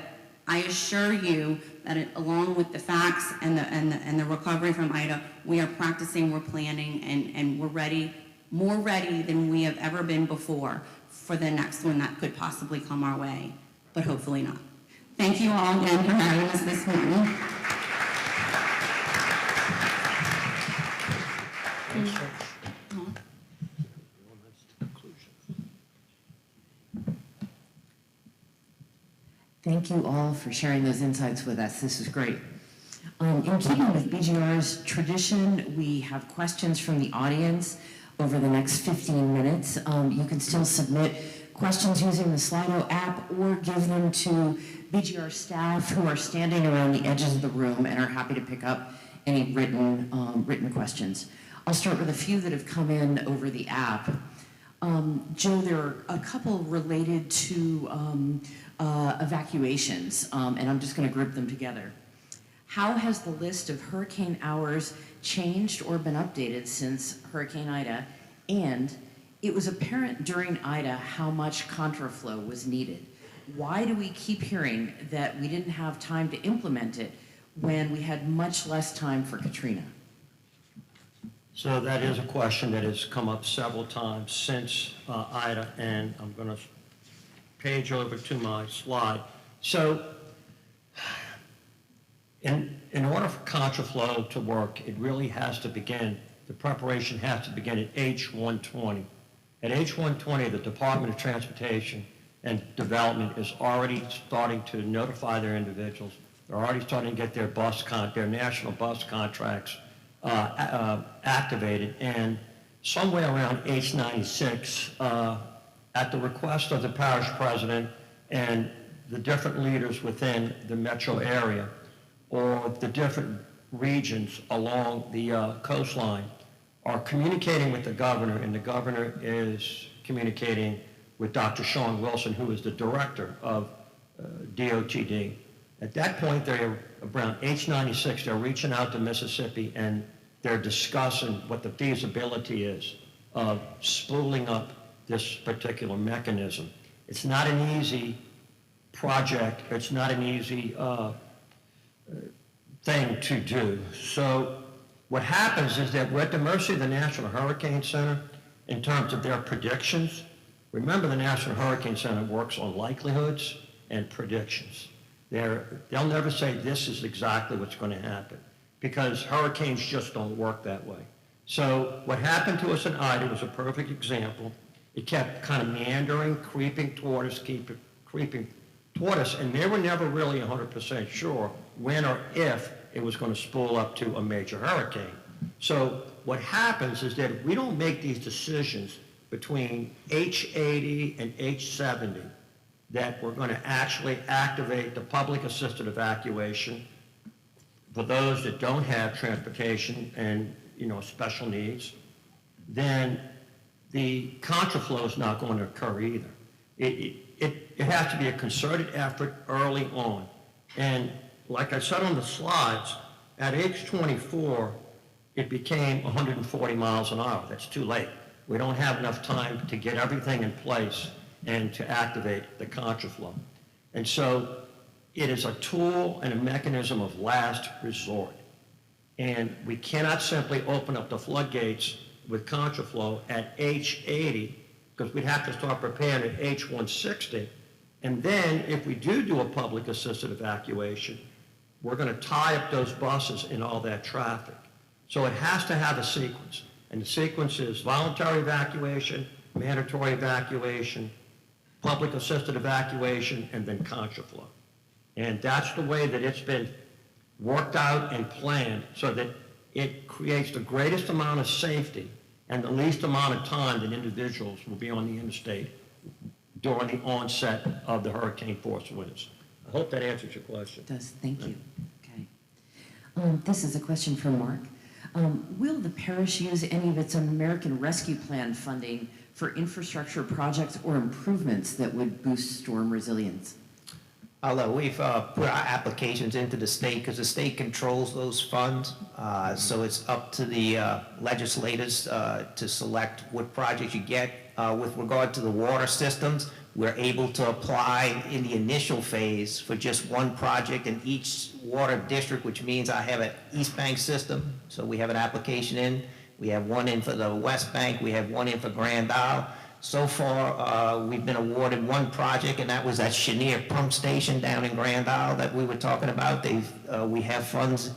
I assure you that along with the facts and the recovery from Ida, we are practicing, we're planning, and we're ready, more ready than we have ever been before for the next one that could possibly come our way, but hopefully not. Thank you all again for having us this morning. Thank you all for sharing those insights with us. This is great. In keeping with BGR's tradition, we have questions from the audience over the next 15 minutes. You can still submit questions using the Slido app or give them to BGR staff who are standing around the edges of the room and are happy to pick up any written questions. I'll start with a few that have come in over the app. Joe, there are a couple related to evacuations, and I'm just going to group them together. How has the list of hurricane hours changed or been updated since Hurricane Ida? And it was apparent during Ida how much contraflow was needed. Why do we keep hearing that we didn't have time to implement it when we had much less time for Katrina? So that is a question that has come up several times since Ida, and I'm going to page over to my slide. So in order for contraflow to work, it really has to begin, the preparation has to begin at H120. At H120, the Department of Transportation and Development is already starting to notify their individuals. They're already starting to get their their national bus contracts activated, and somewhere around H96, at the request of the Parish President and the different leaders within the metro area or the different regions along the coastline are communicating with the governor, and the governor is communicating with Dr. Sean Wilson, who is the director of DOTD. At that point, they're around H96, they're reaching out to Mississippi and they're discussing what the feasibility is of spooling up this particular mechanism. It's not an easy project, it's not an easy thing to do. So what happens is that we're at the mercy of the National Hurricane Center, in terms of their predictions, remember the National Hurricane Center works on likelihoods and predictions. They'll never say this is exactly what's going to happen, because hurricanes just don't work that way. So what happened to us in Ida was a perfect example. It kept kind of meandering, creeping toward us, and they were never really 100% sure when or if it was going to spool up to a major hurricane. So what happens is that we don't make these decisions between H80 and H70 that we're going to actually activate the public assisted evacuation for those that don't have transportation and, special needs, then the contraflow is not going to occur either. It has to be a concerted effort early on. And like I said on the slides, at age 24, it became 140 miles an hour. That's too late. We don't have enough time to get everything in place and to activate the contraflow. And so it is a tool and a mechanism of last resort. And we cannot simply open up the floodgates with contraflow at H80, because we'd have to start preparing at H160. And then if we do a public assisted evacuation, we're going to tie up those buses in all that traffic. So it has to have a sequence. And the sequence is voluntary evacuation, mandatory evacuation, public assisted evacuation, and then contraflow. And that's the way that it's been worked out and planned, so that it creates the greatest amount of safety and the least amount of time that individuals will be on the interstate during the onset of the hurricane force winds. I hope that answers your question. It does. Thank you. Okay. This is a question from Mark. Will the parish use any of its American Rescue Plan funding for infrastructure projects or improvements that would boost storm resilience? Although we've put our applications into the state, because the state controls those funds, so it's up to the legislators to select what projects you get. With regard to the water systems, we're able to apply in the initial phase for just one project in each water district, which means I have an East Bank system, so we have an application in. We have one in for the West Bank, we have one in for Grand Isle. So far, we've been awarded one project, and that was that Chenier pump station down in Grand Isle that we were talking about. We have funds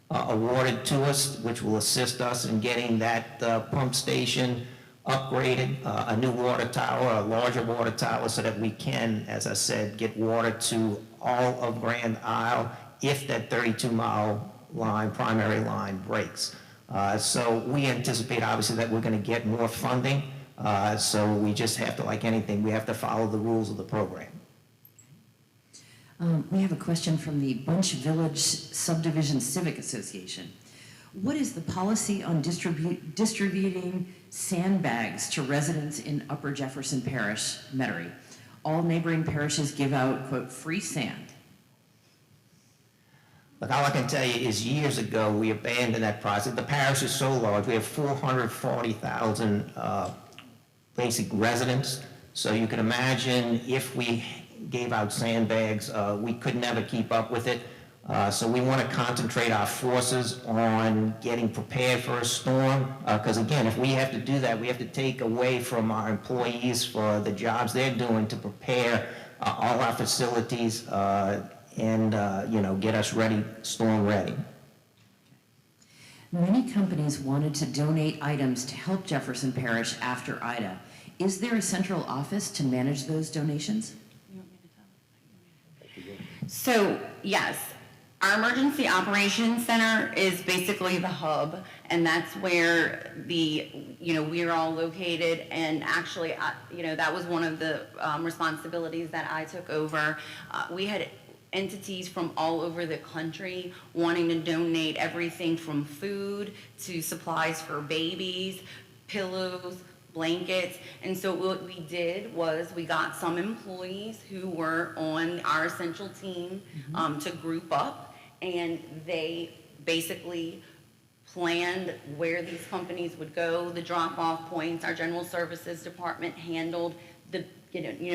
awarded to us, which will assist us in getting that pump station upgraded, a new water tower, a larger water tower, so that we can, as I said, get water to all of Grand Isle if that 32-mile line, primary line, breaks. So we anticipate, obviously, that we're going to get more funding. So we just have to, like anything, we have to follow the rules of the program. We have a question from the Bunch Village Subdivision Civic Association. What is the policy on distributing sandbags to residents in Upper Jefferson Parish, Metairie? All neighboring parishes give out, quote, free sand. Look, all I can tell you is years ago we abandoned that process. The parish is so large. We have 440,000 basic residents. So you can imagine if we gave out sandbags, we could never keep up with it. So we want to concentrate our forces on getting prepared for a storm. Because again, if we have to do that, we have to take away from our employees for the jobs they're doing to prepare all our facilities and get us ready, storm ready. Many companies wanted to donate items to help Jefferson Parish after Ida. Is there a central office to manage those donations? So, yes, our Emergency Operations Center is basically the hub, and that's where we're all located, and actually, that was one of the responsibilities that I took over. We had entities from all over the country wanting to donate everything from food to supplies for babies, pillows, blankets. And so what we did was we got some employees who were on our essential team to group up, and they basically planned where these companies would go, the drop-off points. Our general services department handled the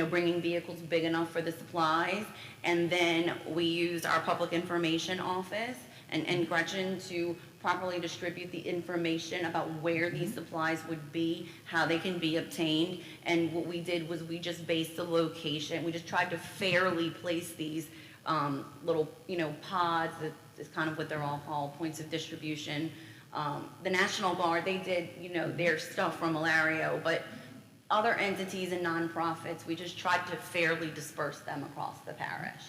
bringing vehicles big enough for the supplies. And then we used our public information office and Gretchen to properly distribute the information about where these supplies would be, how they can be obtained. And what we did was we just based the location. We just tried to fairly place these little, pods. That is kind of what they're all called, points of distribution. The National Guard, they did, their stuff from Malario, but other entities and nonprofits, we just tried to fairly disperse them across the parish.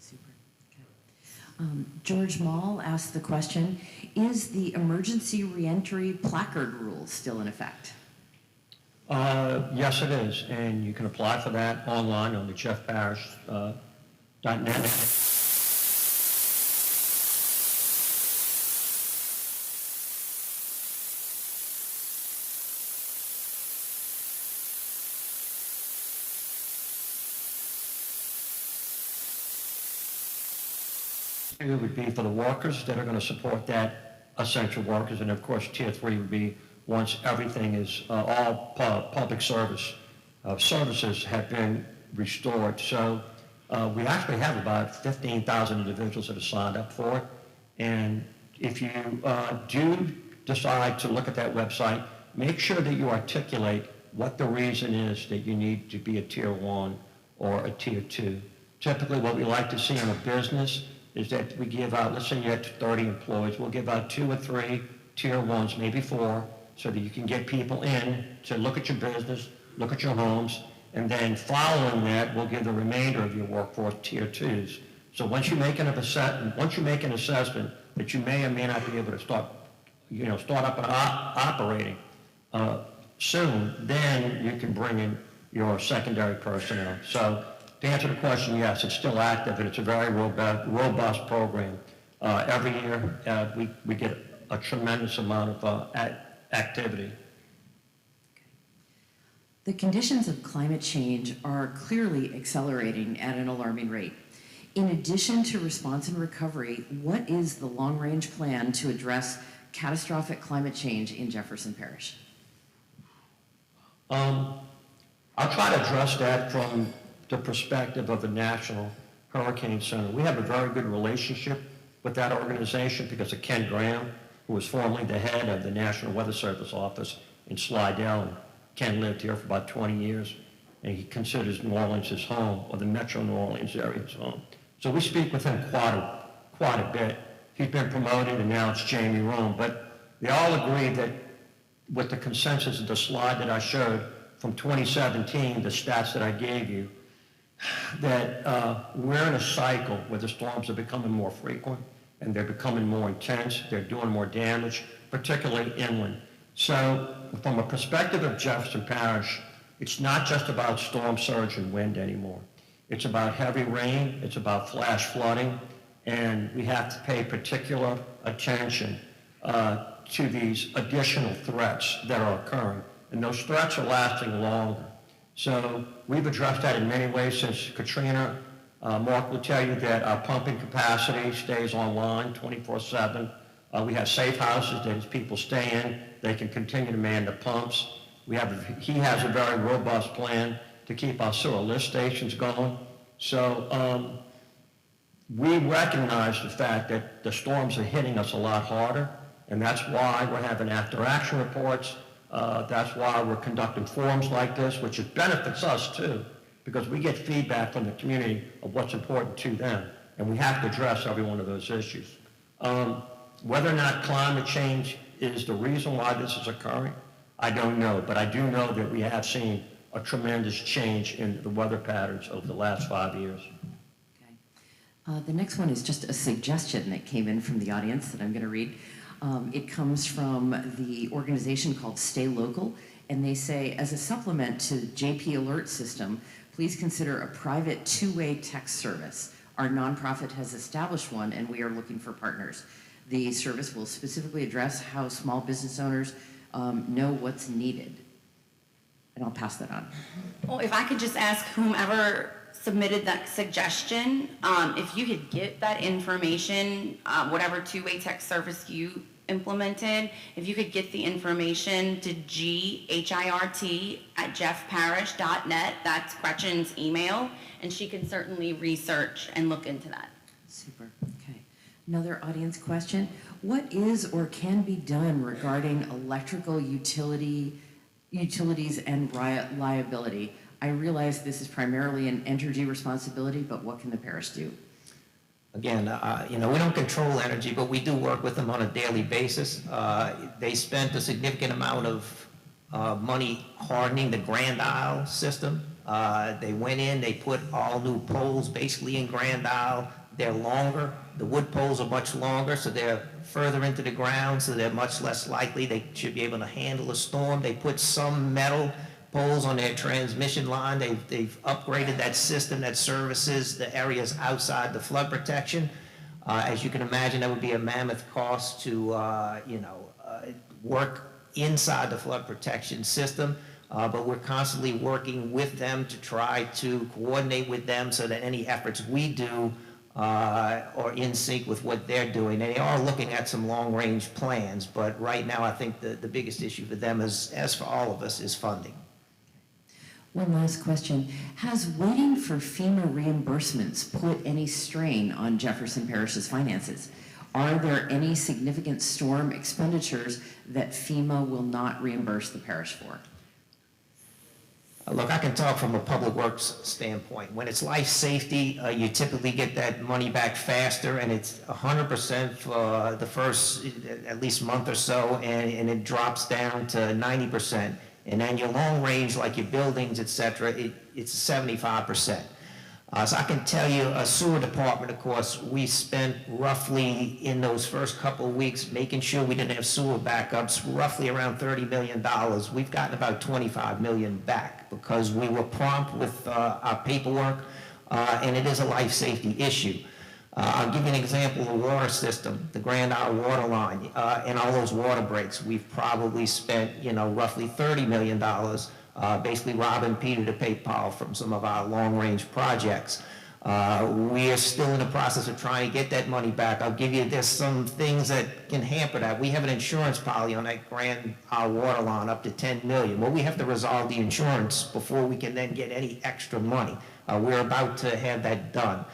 Super. Okay. George Mall asked the question, is the emergency reentry placard rule still in effect? Yes, it is, and you can apply for that online on the jeffparish.net. It would be for the workers that are going to support that essential workers, and of course, tier 3 would be once everything is, all public services have been restored. So we actually have about 15,000 individuals that have signed up for it. And if you do decide to look at that website, make sure that you articulate what the reason is that you need to be a tier 1 or a tier 2. Typically, what we like to see in a business is that we give out, let's say you have 30 employees, we'll give out 2 or 3 tier 1s, maybe 4, so that you can get people in to look at your business, look at your homes, and then following that, we'll give the remainder of your workforce tier 2s. So once you make an assessment that you may or may not be able to start up and operating soon, then you can bring in your secondary personnel. So to answer the question, yes, it's still active, and it's a very robust program. Every year, we get a tremendous amount of activity. The conditions of climate change are clearly accelerating at an alarming rate. In addition to response and recovery, what is the long-range plan to address catastrophic climate change in Jefferson Parish? I'll try to address that from the perspective of the National Hurricane Center. We have a very good relationship with that organization because of Ken Graham, who was formerly the head of the National Weather Service office in Slidell. And Ken lived here for about 20 years, and he considers New Orleans his home, or the metro New Orleans area his home. So we speak with him quite a bit. He's been promoted, and now it's Jamie Rome. But they all agree that with the consensus of the slide that I showed from 2017, the stats that I gave you, that we're in a cycle where the storms are becoming more frequent and they're becoming more intense, they're doing more damage, particularly inland. So from a perspective of Jefferson Parish, it's not just about storm surge and wind anymore. It's about heavy rain, it's about flash flooding, and we have to pay particular attention to these additional threats that are occurring. And those threats are lasting longer. So we've addressed that in many ways since Katrina. Mark will tell you that our pumping capacity stays online 24/7. We have safe houses that as people stay in, they can continue to man the pumps. He has a very robust plan to keep our sewer lift stations going. So we recognize the fact that the storms are hitting us a lot harder, and that's why we're having after-action reports. That's why we're conducting forums like this, which benefits us too, because we get feedback from the community of what's important to them, and we have to address every one of those issues. Whether or not climate change is the reason why this is occurring, I don't know, but I do know that we have seen a tremendous change in the weather patterns over the last 5 years. Okay. The next one is just a suggestion that came in from the audience that I'm going to read. It comes from the organization called Stay Local, and they say, as a supplement to JP Alert System, please consider a private two-way text service. Our nonprofit has established one, and we are looking for partners. The service will specifically address how small business owners know what's needed. And I'll pass that on. Well, if I could just ask whomever submitted that suggestion, if you could get that information, whatever two-way text service you implemented, if you could get the information to GHIRT@jeffparish.net, that's Gretchen's email, and she can certainly research and look into that. Super. Okay. Another audience question. What is or can be done regarding electrical utilities and liability? I realize this is primarily an energy responsibility, but what can the parish do? Again, we don't control energy, but we do work with them on a daily basis. They spent a significant amount of money hardening the Grand Isle system. They went in, they put all new poles basically in Grand Isle. They're longer. The wood poles are much longer, so they're further into the ground, so they're much less likely. They should be able to handle a storm. They put some metal poles on their transmission line. They've upgraded that system that services the areas outside the flood protection. As you can imagine, that would be a mammoth cost to, work inside the flood protection system. But we're constantly working with them to try to coordinate with them so that any efforts we do are in sync with what they're doing. And they are looking at some long-range plans, but right now I think the biggest issue for them, is, as for all of us, is funding. One last question. Has waiting for FEMA reimbursements put any strain on Jefferson Parish's finances? Are there any significant storm expenditures that FEMA will not reimburse the parish for? Look, I can talk from a public works standpoint. When it's life safety, you typically get that money back faster, and it's 100% for the first at least month or so, and it drops down to 90%. And then your long range, like your buildings, et cetera, it's 75%. So I can tell you, a sewer department, of course, we spent roughly in those first couple of weeks making sure we didn't have sewer backups, roughly around $30 million. We've gotten about $25 million back because we were prompt with our paperwork, and it is a life safety issue. I'll give you an example of the water system, the Grand Isle water line, and all those water breaks. We've probably spent, roughly $30 million basically robbing Peter to pay Paul from some of our long-range projects. We are still in the process of trying to get that money back. I'll give you, there's some things that can hamper that. We have an insurance policy on that Grand Isle water line up to $10 million. Well, we have to resolve the insurance before we can then get any extra money. We're about to have that done.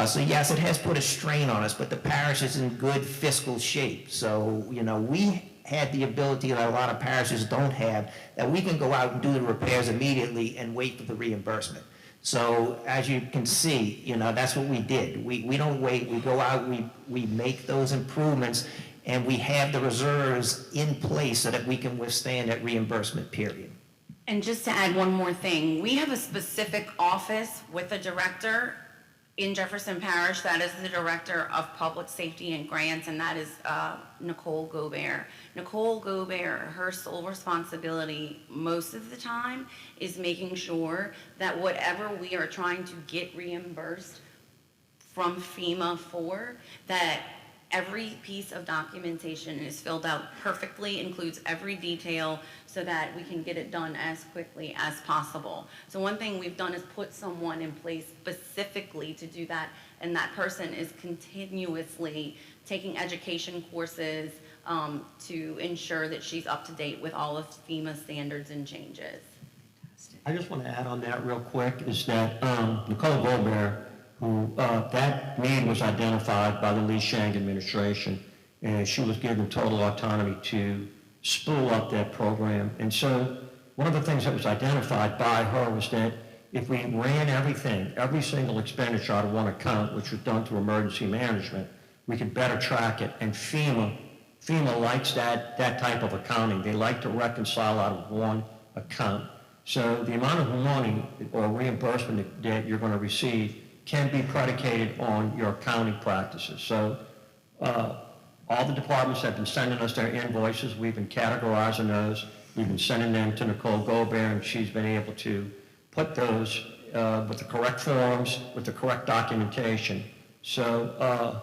So yes, it has put a strain on us, but the parish is in good fiscal shape. So, we had the ability that a lot of parishes don't have, that we can go out and do the repairs immediately and wait for the reimbursement. So as you can see, that's what we did. We don't wait, we go out, we make those improvements, and we have the reserves in place so that we can withstand that reimbursement period. And just to add one more thing, we have a specific office with a director in Jefferson Parish that is the Director of Public Safety and Grants, and that is Nicole Gobert. Nicole Gobert, her sole responsibility most of the time is making sure that whatever we are trying to get reimbursed from FEMA for, that every piece of documentation is filled out perfectly, includes every detail, so that we can get it done as quickly as possible. So one thing we've done is put someone in place specifically to do that, and that person is continuously taking education courses to ensure that she's up to date with all of FEMA standards and changes. I just want to add on that real quick, is that Nicole Gobert, who that need was identified by the Sheng administration, and she was given total autonomy to spool up that program. And so one of the things that was identified by her was that if we ran everything, every single expenditure out of one account, which was done through emergency management, we could better track it. And FEMA likes that type of accounting. They like to reconcile out of one account. So the amount of money or reimbursement that you're going to receive can be predicated on your accounting practices. So all the departments have been sending us their invoices. We've been categorizing those. We've been sending them to Nicole Gobert, and she's been able to put those with the correct forms, with the correct documentation. So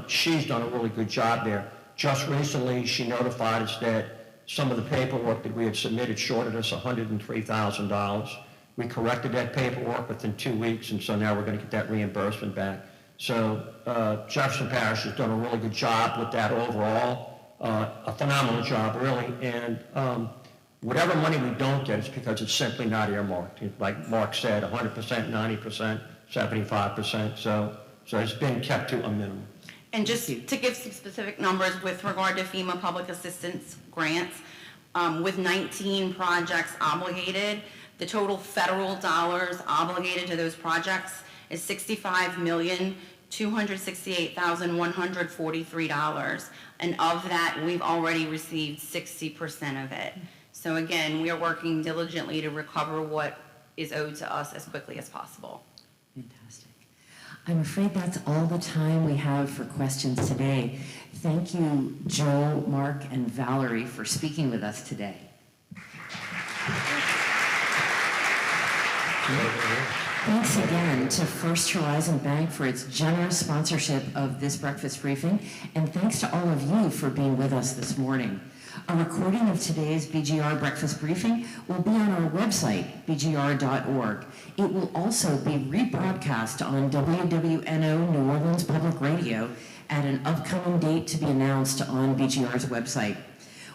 she's done a really good job there. Just recently, she notified us that some of the paperwork that we had submitted shorted us $103,000. We corrected that paperwork within 2 weeks, and so now we're going to get that reimbursement back. So Jefferson Parish has done a really good job with that overall, a phenomenal job, really. And whatever money we don't get is because it's simply not earmarked. Like Mark said, 100%, 90%, 75%. So it's been kept to a minimum. And just to give some specific numbers with regard to FEMA public assistance grants, with 19 projects obligated, the total federal dollars obligated to those projects is $65,268,143. And of that, we've already received 60% of it. So again, we are working diligently to recover what is owed to us as quickly as possible. Fantastic. I'm afraid that's all the time we have for questions today. Thank you, Joe, Mark, and Valerie for speaking with us today. Thanks again to First Horizon Bank for its generous sponsorship of this breakfast briefing, and thanks to all of you for being with us this morning. A recording of today's BGR breakfast briefing will be on our website, bgr.org. It will also be rebroadcast on WWNO New Orleans Public Radio at an upcoming date to be announced on BGR's website.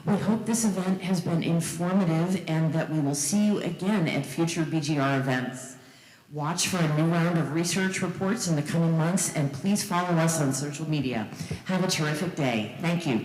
We hope this event has been informative and that we will see you again at future BGR events. Watch for a new round of research reports in the coming months, and please follow us on social media. Have a terrific day. Thank you.